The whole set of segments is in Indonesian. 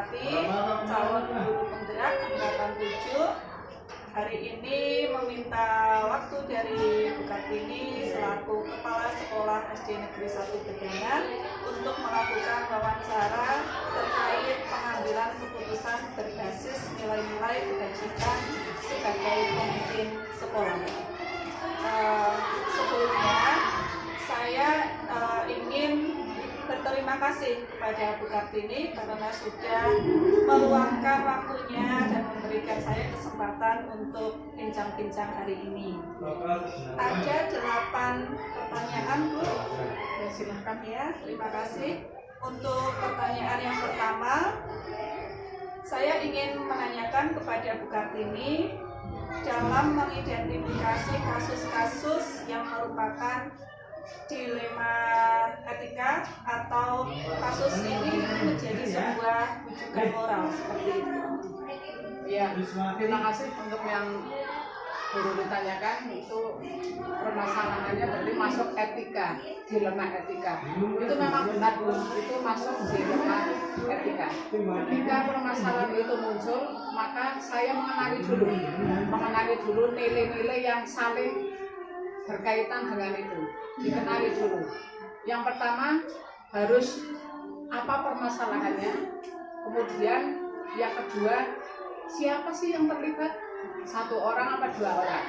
Bupati, calon guru penggerak angkatan 7, hari ini meminta waktu dari Bu Kartini selaku Kepala Sekolah SD Negeri 1 Bedengan untuk melakukan wawancara terkait pengambilan keputusan berbasis nilai-nilai kebajikan sebagai pemimpin sekolah. Sebelumnya saya ingin berterima kasih kepada Bu Kartini karena sudah meluangkan waktunya dan memberikan saya kesempatan untuk bincang-bincang hari ini. Ada 8 pertanyaan, Bu. Ya, silahkan ya. Terima kasih. Untuk pertanyaan yang pertama, saya ingin menanyakan kepada Bu Kartini dalam mengidentifikasi kasus-kasus yang merupakan dilema etika atau kasus ini menjadi sebuah rujukan moral seperti itu. Ya, terima kasih untuk yang guru ditanyakan. Itu permasalahannya berarti masuk etika, dilema etika. Itu memang benar, Bu. Itu masuk dilema etika. Ketika permasalahan itu muncul, maka saya mengenali dulu nilai-nilai yang saling berkaitan dengan itu, dikenali dulu. Yang pertama harus apa permasalahannya, kemudian yang kedua siapa sih yang terlibat, 1 orang apa 2 orang.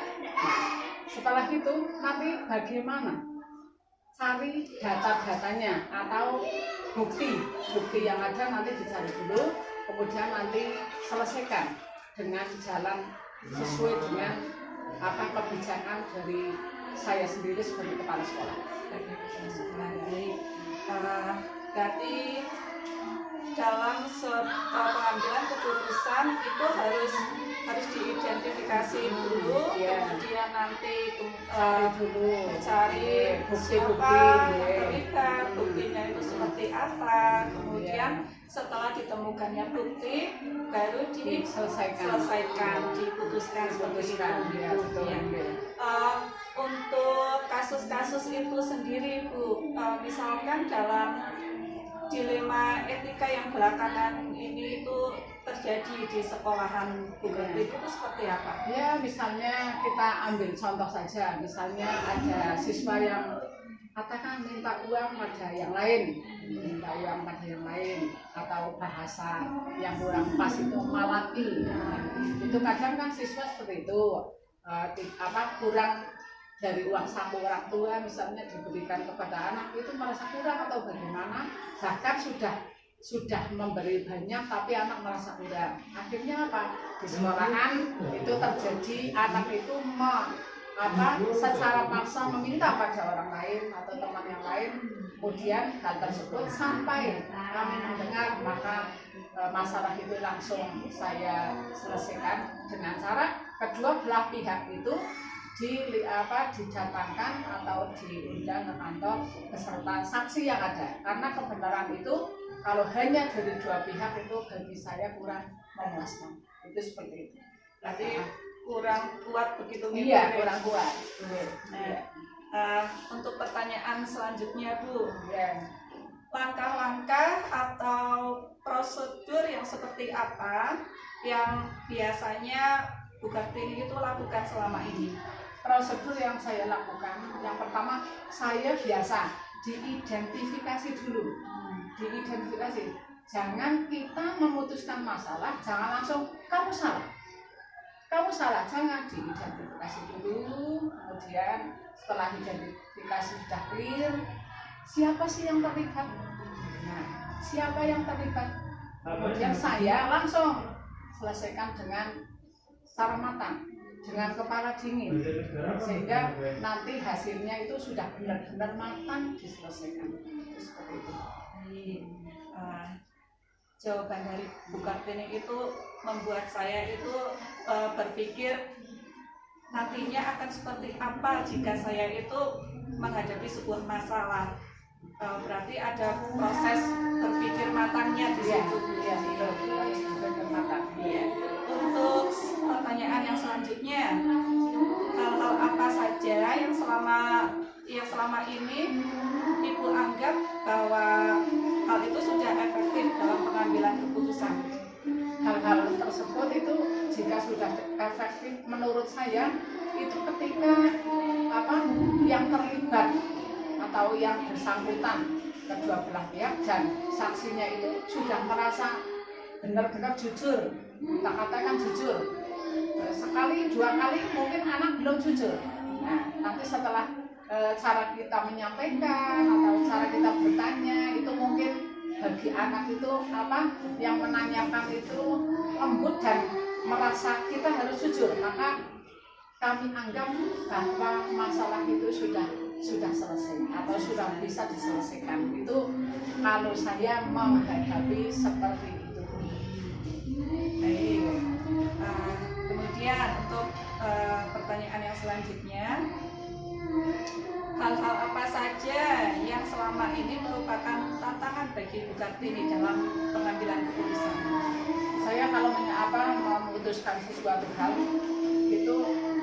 Setelah itu nanti bagaimana cari data-datanya atau bukti yang ada nanti dicari dulu, kemudian nanti selesaikan dengan jalan sesuai dengan apa kebijakan dari saya sendiri sebagai kepala sekolah. Berarti dalam pengambilan keputusan itu harus diidentifikasi dulu, kemudian nanti cari siapa yang terlibat, buktinya itu seperti apa, kemudian setelah ditemukannya bukti baru diselesaikan, diputuskan seperti itu. Untuk kasus-kasus itu sendiri, Bu, misalkan dalam dilema etika yang belakangan ini itu terjadi di sekolahan Bu Kartini itu seperti apa? Ya, misalnya kita ambil contoh saja, misalnya ada siswa yang katakan minta uang pada yang lain, atau bahasa yang kurang pas itu malaki. Itu kadang kan siswa seperti itu, kurang dari uang saku orang tua misalnya diberikan kepada anak, itu merasa kurang atau bagaimana, bahkan sudah memberi banyak tapi anak merasa kurang. Akhirnya apa? Di sekolahan itu terjadi anak itu secara paksa meminta pada orang lain atau teman yang lain, kemudian hal tersebut sampai kami mendengar, maka masalah itu langsung saya selesaikan dengan cara kedua belah pihak itu didatangkan atau diundang ke kantor beserta saksi yang ada, karena kebenaran itu kalau hanya dari 2 pihak itu bagi saya kurang memuaskan. Itu seperti itu. Berarti kurang kuat begitu? Iya, kurang kuat. Untuk pertanyaan selanjutnya, Bu, langkah-langkah atau prosedur yang seperti apa yang biasanya Bu Kartini itu lakukan selama ini? Prosedur yang saya lakukan, yang pertama saya biasa diidentifikasi dulu. Diidentifikasi. Jangan kita memutuskan masalah, jangan langsung kamu salah, jangan diidentifikasi dulu. Kemudian setelah identifikasi sudah clear, siapa sih yang terlibat? Siapa yang terlibat? Kemudian saya langsung selesaikan dengan secara matang, dengan kepala dingin, sehingga nanti hasilnya itu sudah benar-benar matang diselesaikan. Seperti itu. Jawaban dari Bu Kartini itu membuat saya itu berpikir nantinya akan seperti apa jika saya itu menghadapi sebuah masalah. Berarti ada proses berpikir matangnya di situ. Untuk pertanyaan yang selanjutnya, hal-hal apa saja yang selama ini Ibu anggap bahwa hal itu sudah efektif dalam pengambilan keputusan? tersebut itu jika sudah efektif menurut saya itu ketika yang terlibat atau yang bersangkutan kedua belah pihak dan saksinya itu sudah merasa benar-benar jujur, kita katakan jujur. Sekali dua kali mungkin anak belum jujur. Nah, nanti setelah cara kita menyampaikan atau cara kita bertanya itu mungkin bagi anak itu yang menanyakan itu lembut dan merasa kita harus jujur, maka kami anggap bahwa masalah itu sudah selesai atau sudah bisa diselesaikan. Itu kalau saya menghadapi seperti itu. Baik. Kemudian untuk pertanyaan yang selanjutnya, hal-hal apa saja yang selama ini merupakan tantangan bagi Bu Kartini dalam pengambilan keputusan? Saya kalau memutuskan sesuatu hal itu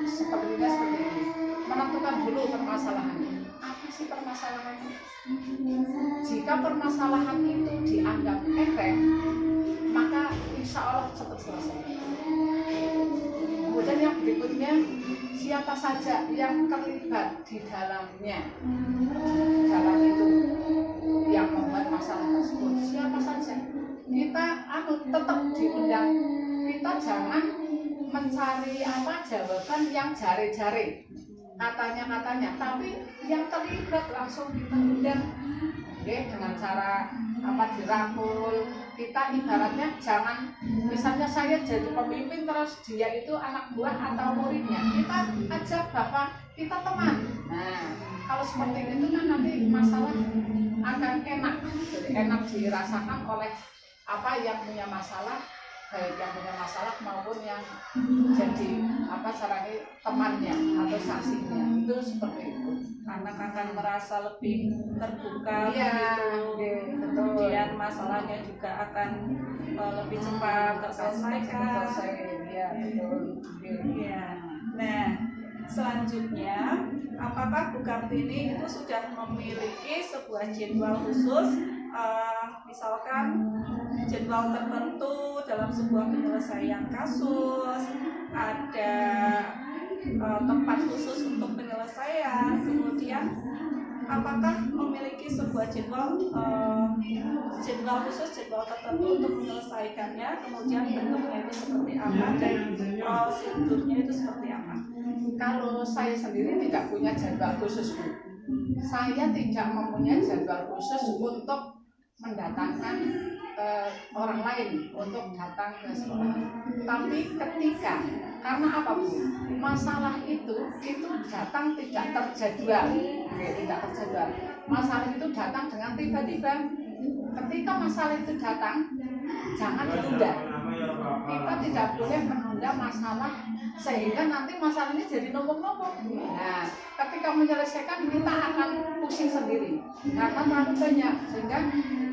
sepertinya seperti ini, menentukan dulu permasalahannya. Apa sih permasalahannya? Jika permasalahan itu dianggap enteng, maka insya Allah cepat selesai. Kemudian yang berikutnya, siapa saja yang terlibat di dalamnya, dalam itu yang membuat masalah tersebut, siapa saja kita tetap diundang. Kita jangan mencari jawaban yang jare-jare, katanya, tapi yang terlibat langsung kita undang. Dengan cara dirangkul. Kita ibaratnya jangan, misalnya saya jadi pemimpin terus dia itu anak buah atau muridnya, kita ajak bahwa kita teman. Nah, kalau seperti itu kan nanti masalah akan enak, jadi enak dirasakan oleh yang punya masalah, baik yang punya masalah maupun yang jadi temannya atau saksinya. Itu seperti itu. Anak akan merasa lebih terbuka, begitu. Kemudian masalahnya juga akan lebih cepat terselesaikan. Ya, betul. Ya. Nah, selanjutnya, apakah Bu Kartini itu sudah memiliki sebuah jadwal khusus, misalkan jadwal tertentu dalam sebuah penyelesaian kasus, ada tempat khusus untuk penyelesaian, kemudian apakah memiliki sebuah jadwal khusus, jadwal tertentu untuk menyelesaikannya, kemudian bentuknya itu seperti apa dan prosedurnya itu seperti apa? Kalau saya sendiri tidak punya jadwal khusus, Bu. Saya tidak mempunyai jadwal khusus untuk mendatangkan orang lain untuk datang ke sekolah. Tapi karena apa, Bu? Masalah itu datang tidak terjadwal. Masalah itu datang dengan tiba-tiba. Ketika masalah itu datang, jangan ditunda. Kita tidak boleh menunda masalah sehingga nanti masalahnya jadi numpuk-numpuk. Nah, ketika menyelesaikan kita akan pusing sendiri karena terlalu banyak, sehingga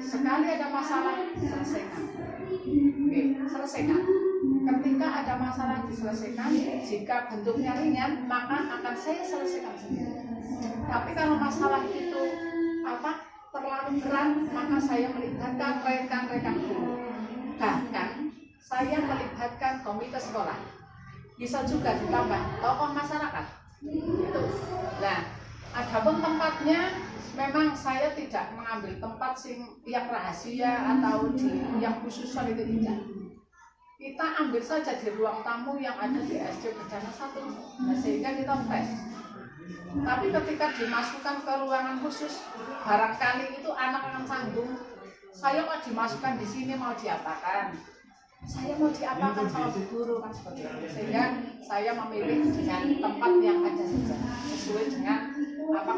sekali ada masalah selesaikan. Selesaikan. Ketika ada masalah diselesaikan, jika bentuknya ringan maka akan saya selesaikan sendiri. Tapi kalau masalah itu terlalu berat, maka saya melibatkan rekan-rekan guru. Bahkan saya melibatkan komite sekolah. Bisa juga ditambah tokoh masyarakat. Gitu. Nah, adapun tempatnya memang saya tidak mengambil tempat yang rahasia atau yang khususan itu tidak. Kita ambil saja di ruang tamu yang ada di SD Berdana 1, nah, sehingga kita fresh. Tapi ketika dimasukkan ke ruangan khusus, barangkali itu anak akan sanggung. Saya kok dimasukkan di sini mau diapakan? Saya mau diapakan sama bu guru kan seperti itu. Sehingga saya memilih dengan tempat yang ada saja, sesuai dengan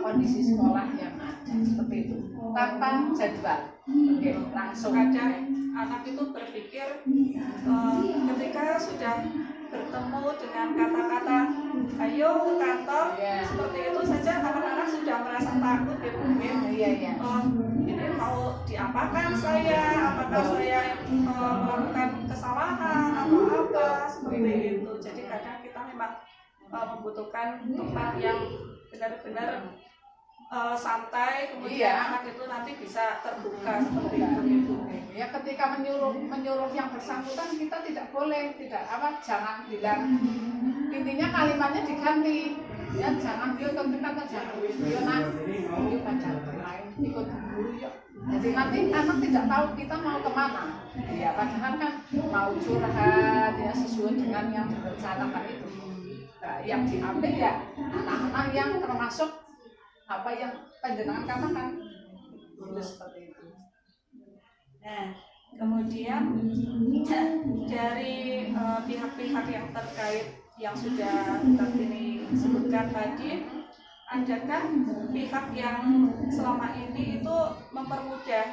kondisi sekolah yang ada seperti itu, tanpa jadwal. Oke, langsung. Kadang anak itu berpikir ketika sudah bertemu dengan kata-kata ayo ke kantor, seperti itu saja anak-anak sudah merasa takut ya mungkin. Ini mau diapakan saya, apakah saya melakukan kesalahan atau apa seperti itu. Jadi kadang kita memang membutuhkan tempat yang benar-benar santai, kemudian Iya. anak itu nanti bisa terbuka seperti itu. Ya ketika menyuruh yang bersangkutan kita tidak boleh, jangan bilang, intinya kalimatnya diganti, ya jangan dia kata jangan dia dia baca lain ikut guru yuk. Jadi nanti anak tidak tahu kita mau kemana, ya padahal kan mau curhat ya sesuai dengan yang direncanakan itu. Nah, yang diambil ya anak-anak yang termasuk apa yang panjenengan katakan, itu seperti itu. Nah, kemudian dari pihak-pihak yang terkait yang sudah Kartini sebutkan tadi, adakah pihak yang selama ini itu mempermudah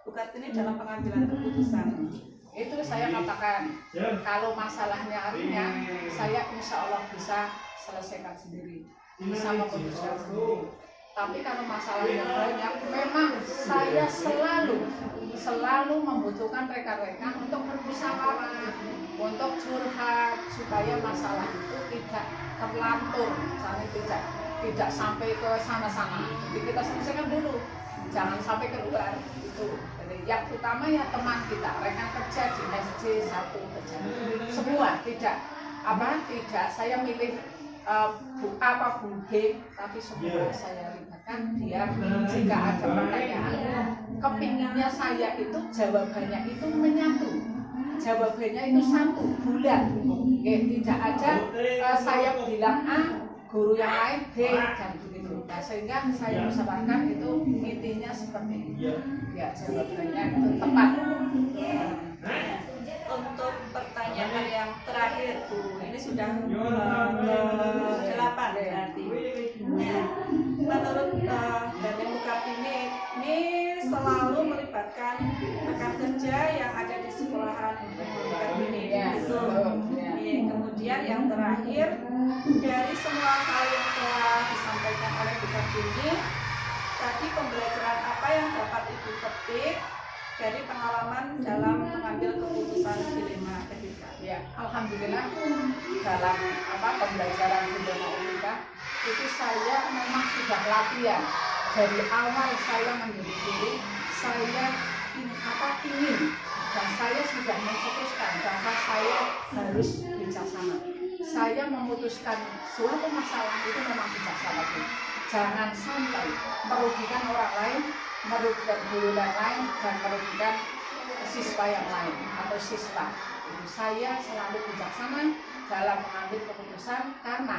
Bu Kartini dalam pengambilan keputusan? Itu saya katakan, kalau masalahnya artinya saya insya Allah bisa selesaikan sendiri, bisa memutuskan sendiri. Tapi kalau masalahnya banyak, memang saya selalu membutuhkan rekan-rekan untuk bermusyawarah, untuk curhat, supaya masalah itu tidak terlantur, misalnya tidak sampai ke sana-sana. Jadi kita selesaikan dulu, jangan sampai keluar itu. Jadi yang utama ya teman kita, rekan kerja di SC 1 kerja, semua tidak saya milih Bu A apa Bu B, tapi semua saya libatkan biar jika ada pertanyaan, kepinginnya saya itu jawabannya itu menyatu, jawabannya itu satu bulat. Tidak ada saya bilang A, guru yang lain B dan begitu. Nah, sehingga saya usahakan itu intinya seperti itu. Ya jawabannya itu tepat. Untuk pertanyaan yang terakhir Bu, ini sudah 8 berarti. Nah, menurut dari Bu Kartini ini selalu melibatkan rekan kerja yang ada di sekolahan Bu Kartini. Itu. Kemudian yang terakhir, dari semua hal yang telah disampaikan oleh Bu Kartini, tadi pembelajaran apa yang dapat Ibu petik dari pengalaman dalam mengambil keputusan dilema etika? Ya, alhamdulillah dalam pembelajaran dilema etika itu saya memang sudah latihan dari awal saya menjadi guru. Saya ingin dan saya sudah memutuskan bahwa saya harus bijaksana. Saya memutuskan suatu masalah itu memang bijaksana. Jangan sampai merugikan orang lain, merugikan guru yang lain, dan merugikan siswa yang lain atau siswa. Saya selalu bijaksana dalam mengambil keputusan, karena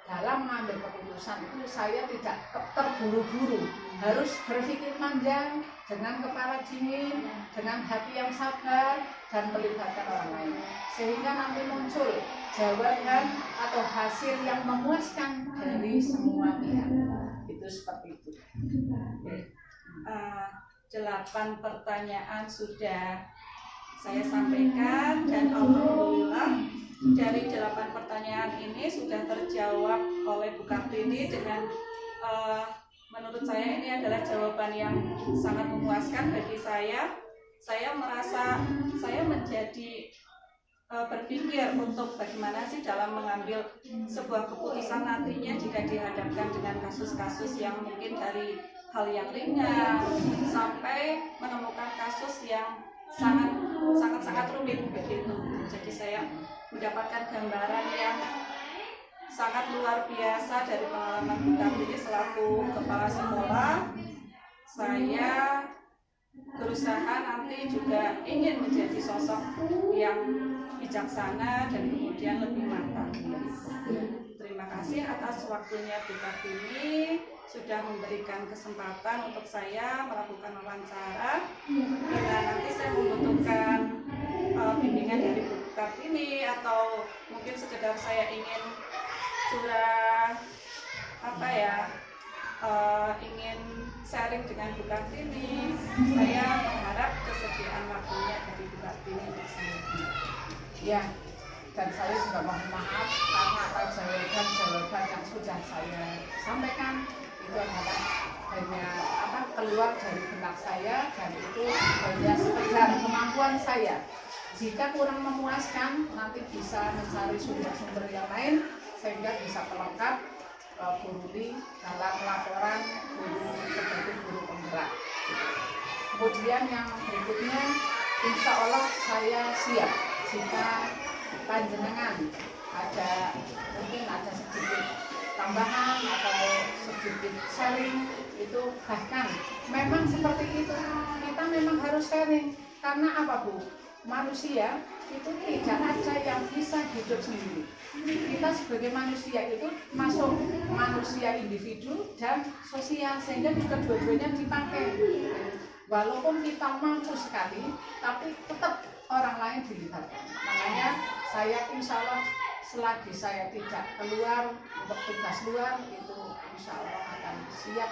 dalam mengambil keputusan itu saya tidak terburu-buru, harus berpikir panjang dengan kepala dingin, dengan hati yang sabar dan melibatkan orang lain, sehingga nanti muncul jawaban atau hasil yang memuaskan dari semua pihak. Itu seperti itu. 8 pertanyaan sudah saya sampaikan, dan alhamdulillah dari 8 pertanyaan ini sudah terjawab oleh Bu Kartini dengan menurut saya ini adalah jawaban yang sangat memuaskan bagi saya. Saya merasa saya menjadi berpikir untuk bagaimana sih dalam mengambil sebuah keputusan nantinya jika dihadapkan dengan kasus-kasus yang mungkin dari hal yang ringan sampai menemukan kasus yang sangat rumit begitu. Jadi saya mendapatkan gambaran yang sangat luar biasa dari pengalaman Bu Kartini selaku kepala sekolah. Saya berusaha nanti juga ingin menjadi sosok yang bijaksana dan kemudian lebih matang. Terima kasih atas waktunya Bu Kartini, sudah memberikan kesempatan untuk saya melakukan wawancara. Bila nanti saya membutuhkan bimbingan dari Bu Kartini atau mungkin sekedar saya ingin curah ingin sharing dengan Bu Kartini, saya mengharap kesediaan waktunya dari Bu Kartini untuk saya. Ya, dan saya juga mohon maaf karena jawaban yang sudah saya sampaikan itu adalah hanya keluar dari benak saya, dan itu hanya sekedar kemampuan saya. Jika kurang memuaskan, nanti bisa mencari sumber-sumber yang lain sehingga bisa pelengkap Bu Ruli dalam laporan guru sebagai guru penggerak. Kemudian yang berikutnya, insya Allah saya siap jika panjenengan mungkin ada sedikit tambahan atau sedikit sharing, itu bahkan memang seperti itu, kita memang harus sharing. Karena apa Bu? Manusia itu tidak ada yang bisa hidup sendiri. Kita sebagai manusia itu masuk manusia individu dan sosial, sehingga kedua-duanya dipakai. Walaupun kita mampu sekali, tapi tetap orang lain dilibatkan. Makanya saya insya Allah selagi saya tidak keluar untuk tugas luar, itu insya Allah akan siap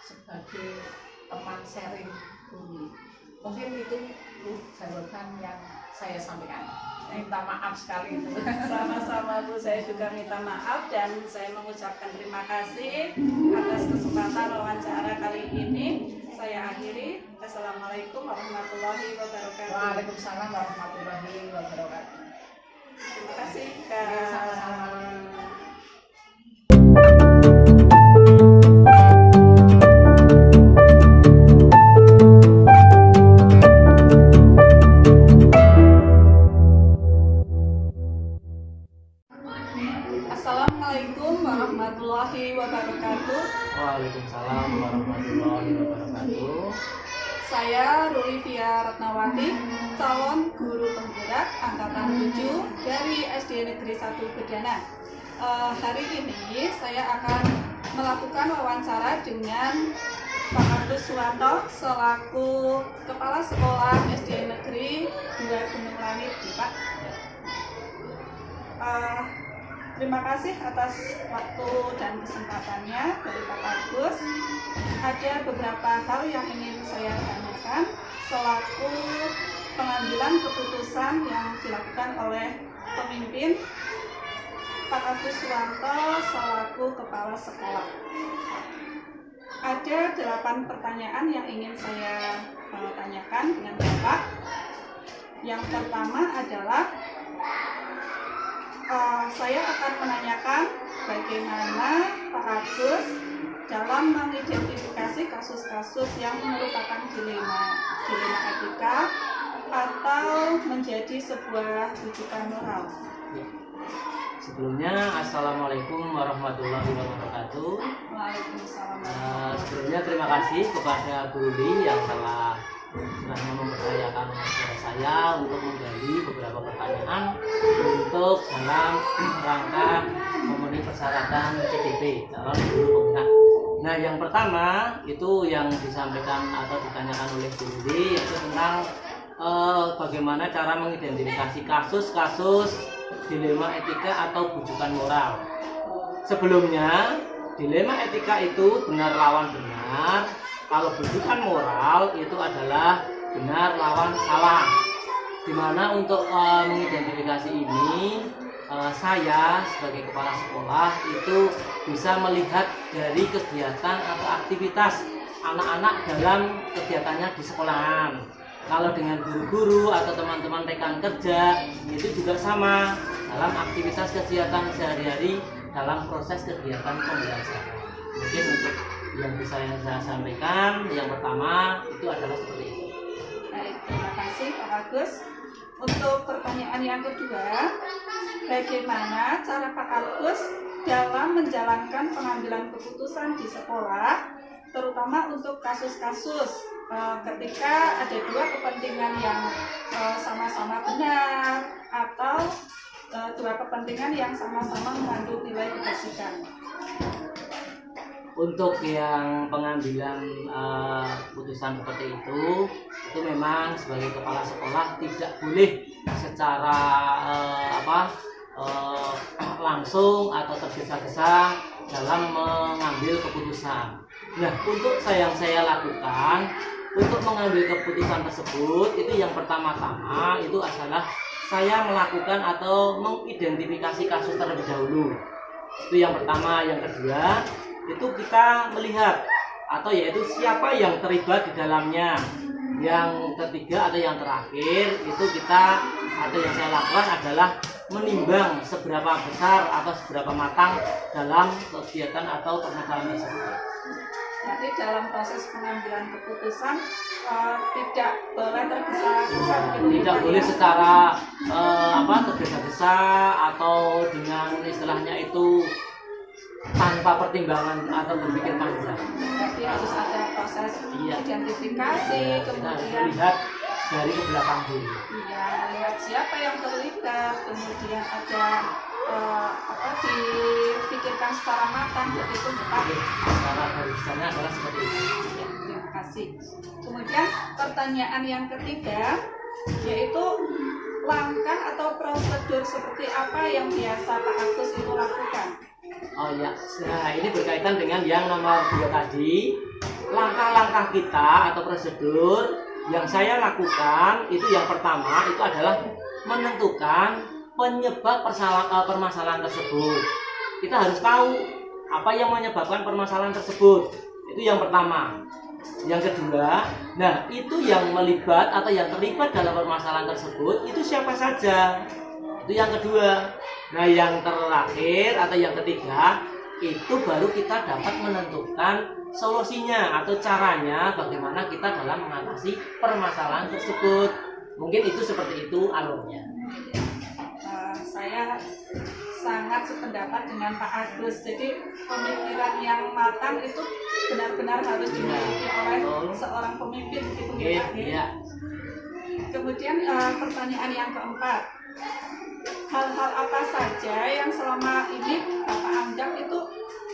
sebagai teman sharing guru. Mungkin itu jawaban yang saya sampaikan. Minta maaf sekali itu. Sama-sama Bu, saya juga minta maaf dan saya mengucapkan terima kasih atas kesempatan wawancara kali ini. Saya akhiri. Assalamualaikum warahmatullahi wabarakatuh. Waalaikumsalam warahmatullahi wabarakatuh. Terima kasih Kak. Sama-sama. Assalamualaikum warahmatullahi wabarakatuh. Waalaikumsalam warahmatullahi wabarakatuh. Saya Rulivia Ratnawati, calon guru penggerak angkatan 7 dari SD Negeri 1 Bedana. Hari ini saya akan melakukan wawancara dengan Pak Agus Suwanto selaku Kepala Sekolah SD Negeri 2 Gunung Langit, Pak. Terima kasih atas waktu dan kesempatannya dari Pak Agus. Ada beberapa hal yang ingin saya tanyakan selaku pengambilan keputusan yang dilakukan oleh pemimpin Pak Agus Suwanto selaku Kepala Sekolah. Ada 8 pertanyaan yang ingin saya tanyakan dengan Bapak. Yang pertama adalah saya akan menanyakan bagaimana Pak Agus dalam mengidentifikasi kasus-kasus yang merupakan dilema etika atau menjadi sebuah rujukan moral. Sebelumnya, Assalamualaikum warahmatullahi wabarakatuh. Waalaikumsalam. Sebelumnya terima kasih kepada Bu Ruli yang telah mempercayakan saya untuk menggali beberapa pertanyaan untuk dalam rangka memenuhi persyaratan CDP calon guru penggerak. Nah, yang pertama itu yang disampaikan atau ditanyakan oleh Bu Ruli yaitu tentang bagaimana cara mengidentifikasi kasus-kasus dilema etika atau bujukan moral. Sebelumnya, dilema etika itu benar lawan benar. Kalau bujukan moral itu adalah benar lawan salah. Dimana untuk mengidentifikasi ini, saya sebagai kepala sekolah itu bisa melihat dari kegiatan atau aktivitas anak-anak dalam kegiatannya di sekolahan. Kalau dengan guru-guru atau teman-teman rekan kerja itu juga sama dalam aktivitas kegiatan sehari-hari dalam proses kegiatan pembelajaran. Mungkin untuk yang bisa saya sampaikan yang pertama itu adalah seperti itu. Baik, terima kasih Pak Agus. Untuk pertanyaan yang kedua, bagaimana cara Pak Agus dalam menjalankan pengambilan keputusan di sekolah, terutama untuk kasus-kasus ketika ada dua kepentingan yang sama-sama benar atau dua kepentingan yang sama-sama mengandung nilai kebajikan. Untuk yang pengambilan putusan seperti itu memang sebagai kepala sekolah tidak boleh secara langsung atau tergesa-gesa dalam mengambil keputusan. Nah, untuk yang saya lakukan untuk mengambil keputusan tersebut itu yang pertama-tama itu adalah saya melakukan atau mengidentifikasi kasus terlebih dahulu. Itu yang pertama. Yang kedua itu kita melihat atau yaitu siapa yang terlibat di dalamnya. Yang ketiga atau yang terakhir itu kita atau yang saya lakukan adalah menimbang seberapa besar atau seberapa matang dalam kegiatan atau permasalahan tersebut. Jadi dalam proses pengambilan keputusan tidak boleh tergesa-gesa. Tidak boleh secara tergesa-gesa atau dengan istilahnya itu tanpa pertimbangan atau berpikir panjang. Jadi harus ada proses identifikasi, Kita harus kemudian melihat dari ke belakang dulu. iya, lihat siapa yang terlibat, kemudian ada dipikirkan secara matang, begitu Pak. Cara garisnya adalah seperti itu. Ya, terima kasih. Kemudian pertanyaan yang ketiga yaitu langkah atau prosedur seperti apa yang biasa Pak Agus itu lakukan? Oh ya, nah ini berkaitan dengan yang nomor 2 tadi. Langkah-langkah kita atau prosedur yang saya lakukan itu yang pertama itu adalah menentukan penyebab permasalahan tersebut. Kita harus tahu apa yang menyebabkan permasalahan tersebut. Itu yang pertama. Yang kedua, nah itu yang melibat atau yang terlibat dalam permasalahan tersebut itu siapa saja. Itu yang kedua. Nah yang terakhir atau yang ketiga itu baru kita dapat menentukan solusinya atau caranya bagaimana kita dalam mengatasi permasalahan tersebut. Mungkin itu seperti itu alurnya. Saya sangat sependapat dengan Pak Agus. Jadi pemikiran yang matang itu benar-benar harus dimiliki oleh seorang pemimpin gitu ya Pak. Iya. Kemudian pertanyaan yang keempat, hal-hal apa saja yang selama ini Bapak anggap itu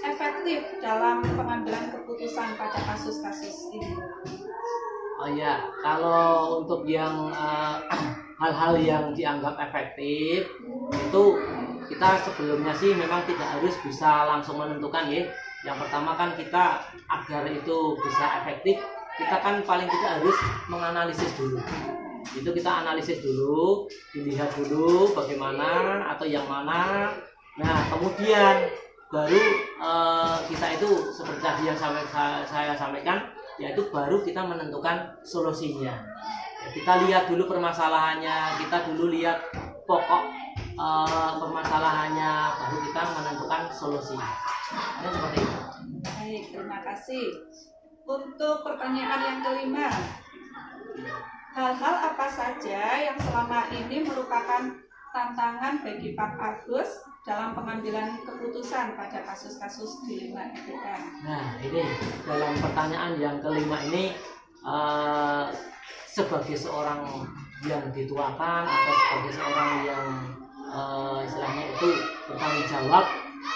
efektif dalam pengambilan keputusan pada kasus-kasus ini? Oh ya, kalau untuk yang hal-hal yang dianggap efektif itu kita sebelumnya sih memang tidak harus bisa langsung menentukan ya. Yang pertama kan kita agar itu bisa efektif, kita kan paling tidak harus menganalisis dulu. Itu kita analisis dulu, dilihat dulu bagaimana atau yang mana. Nah kemudian baru kita itu seperti tadi yang saya sampaikan, yaitu baru kita menentukan solusinya. Ya, kita lihat dulu permasalahannya, kita dulu lihat pokok permasalahannya, baru kita menentukan solusinya. Ini seperti itu. Baik, terima kasih. Untuk pertanyaan yang kelima, hal-hal apa saja yang selama ini merupakan tantangan bagi Pak Agus dalam pengambilan keputusan pada kasus-kasus dilema etika? Nah ini dalam pertanyaan yang kelima ini sebagai seorang yang dituakan atau sebagai seorang yang istilahnya itu bertanggung jawab,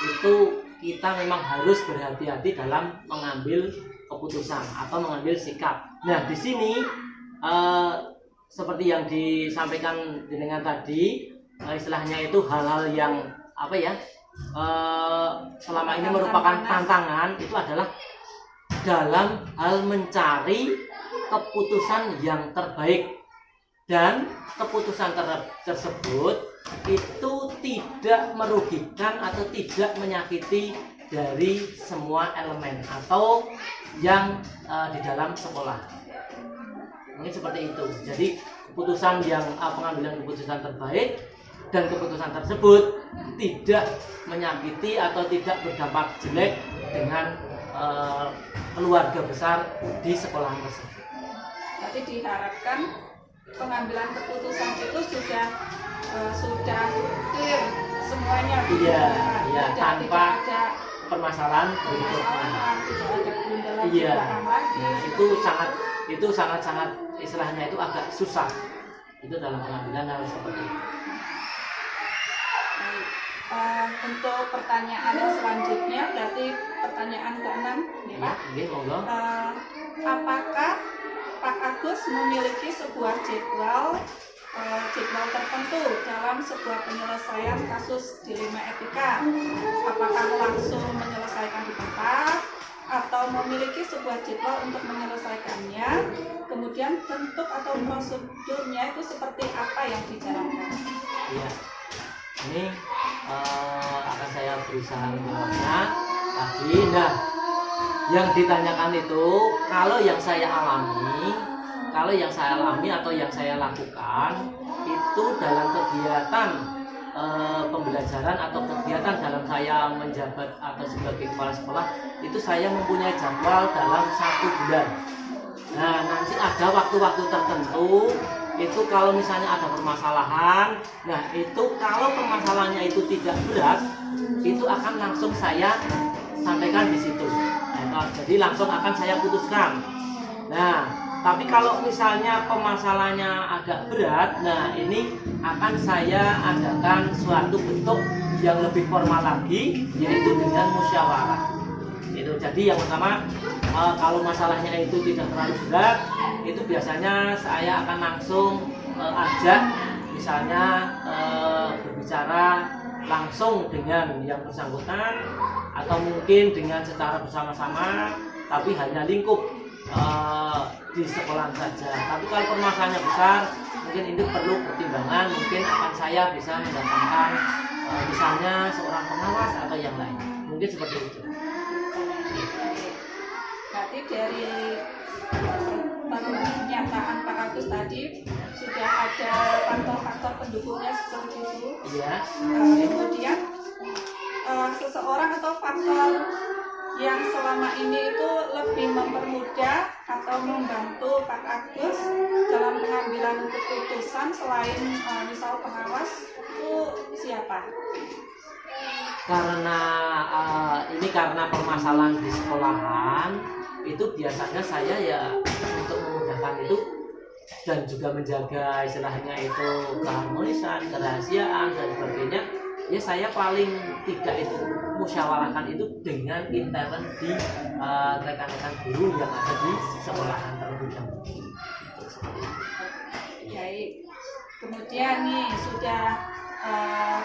itu kita memang harus berhati-hati dalam mengambil keputusan atau mengambil sikap. Nah di sini seperti yang disampaikan dengan tadi, istilahnya itu hal-hal yang apa ya selama ini merupakan tantangan itu adalah dalam hal mencari keputusan yang terbaik, dan keputusan tersebut itu tidak merugikan atau tidak menyakiti dari semua elemen atau yang di dalam sekolah. Mungkin seperti itu. Jadi keputusan yang pengambilan keputusan terbaik dan keputusan tersebut tidak menyakiti atau tidak berdampak jelek dengan keluarga besar di sekolah tersebut. Tapi diharapkan pengambilan keputusan itu sudah clear semuanya. Iya, tidak tanpa ada permasalahan berikutnya. Tidak ada gundala Iya, lagi. itu sangat istilahnya itu agak susah. Itu dalam pengambilan hal seperti itu. Untuk pertanyaan yang selanjutnya, berarti pertanyaan ke-6 ya Pak. Iya, monggo. Apakah Pak Agus memiliki sebuah jadwal tertentu dalam sebuah penyelesaian kasus dilema etika? Apakah langsung menyelesaikan di tempat atau memiliki sebuah jadwal untuk menyelesaikannya? Kemudian bentuk atau prosedurnya itu seperti apa yang dijalankan? Iya. Ini akan saya berusaha menjawabnya tadi. Nah, yang ditanyakan itu kalau yang saya alami atau yang saya lakukan itu dalam kegiatan pembelajaran atau kegiatan dalam saya menjabat atau sebagai kepala sekolah itu saya mempunyai jadwal dalam 1 bulan. Nah, nanti ada waktu-waktu tertentu itu kalau misalnya ada permasalahan, nah itu kalau permasalahannya itu tidak berat, itu akan langsung saya sampaikan di situ. Nah, jadi langsung akan saya putuskan. Nah, tapi kalau misalnya permasalahannya agak berat, nah ini akan saya adakan suatu bentuk yang lebih formal lagi, yaitu dengan musyawarah. Itu jadi yang pertama, kalau masalahnya itu tidak terlalu berat, itu biasanya saya akan langsung ajak misalnya berbicara langsung dengan yang bersangkutan atau mungkin dengan secara bersama-sama, tapi hanya lingkup di sekolah saja. Tapi kalau permasalahannya besar, mungkin itu perlu pertimbangan, mungkin akan saya bisa mendatangkan misalnya seorang pengawas atau yang lain, mungkin seperti itu. Berarti dari pernyataan Pak Agus tadi sudah ada faktor-faktor pendukungnya seperti itu. Iya. Kemudian seseorang atau faktor yang selama ini itu lebih mempermudah atau membantu Pak Agus dalam pengambilan keputusan selain misal pengawas itu siapa? Karena karena permasalahan di sekolahan itu biasanya saya ya untuk memudahkan itu dan juga menjaga istilahnya itu keharmonisan, kerahasiaan dan sebagainya, ya saya paling tidak itu musyawarahkan itu dengan intern di rekan-rekan guru yang ada di sekolahan terlebih dahulu. Baik, kemudian nih sudah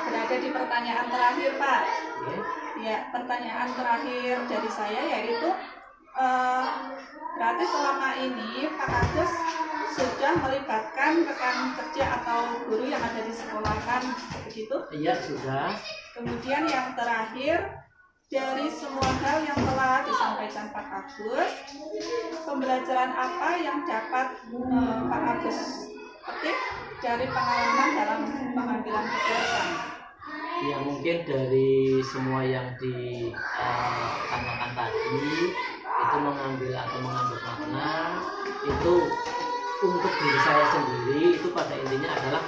berada di pertanyaan terakhir Pak. Ya, pertanyaan terakhir dari saya yaitu berarti selama ini Pak Agus sudah melibatkan rekan kerja atau guru yang ada di sekolahan, begitu? Iya, sudah. Kemudian yang terakhir, dari semua hal yang telah disampaikan Pak Agus, pembelajaran apa yang dapat Pak Agus petik dari pengalaman dalam pengambilan keputusan? Ya mungkin dari semua yang ditanyakan tadi itu mengambil makna itu untuk diri saya sendiri itu pada intinya adalah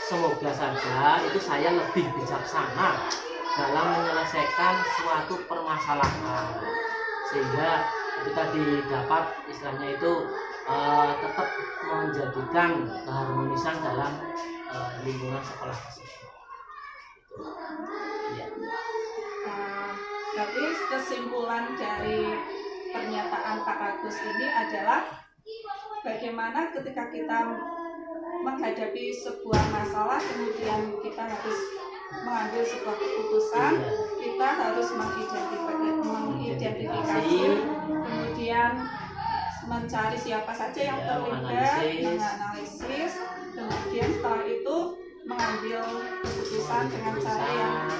semoga saja itu saya lebih bijaksana dalam menyelesaikan suatu permasalahan sehingga ketika didapat istilahnya itu tetap menjadikan keharmonisan dalam lingkungan sekolah tersebut. Ya. Berarti kesimpulan dari pernyataan Pak Agus ini adalah bagaimana ketika kita menghadapi sebuah masalah kemudian kita harus mengambil sebuah keputusan, kita harus mengidentifikasi, kemudian mencari siapa saja yang terlibat, menganalisis, kemudian setelah itu mengambil keputusan dengan cara yang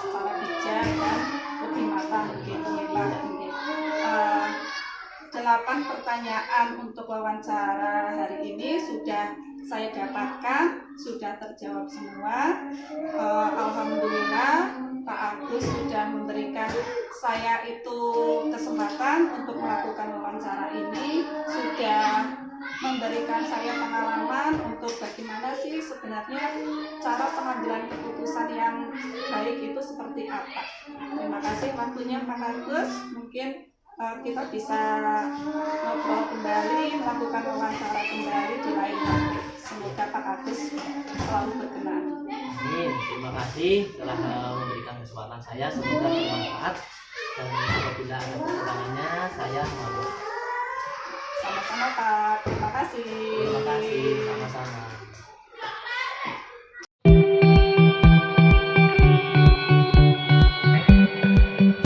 secara bijak dan lebih matang begitu ya Pak. 8 pertanyaan untuk wawancara hari ini sudah saya dapatkan, sudah terjawab semua. Alhamdulillah Pak Agus sudah memberikan saya itu kesempatan untuk melakukan wawancara ini, sudah memberikan saya pengalaman untuk bagaimana sih sebenarnya cara pengambilan keputusan yang baik itu seperti apa. Terima kasih waktunya Pak Agus. Mungkin kita bisa ngobrol kembali, melakukan wawancara kembali di lain waktu. Semoga Pak Agus selalu berkenan. Amin. Terima kasih telah memberikan kesempatan saya. Semoga bermanfaat dan apabila ada kekurangannya saya mohon. Sama-sama Pak. Terima kasih. Terima kasih. Sama-sama.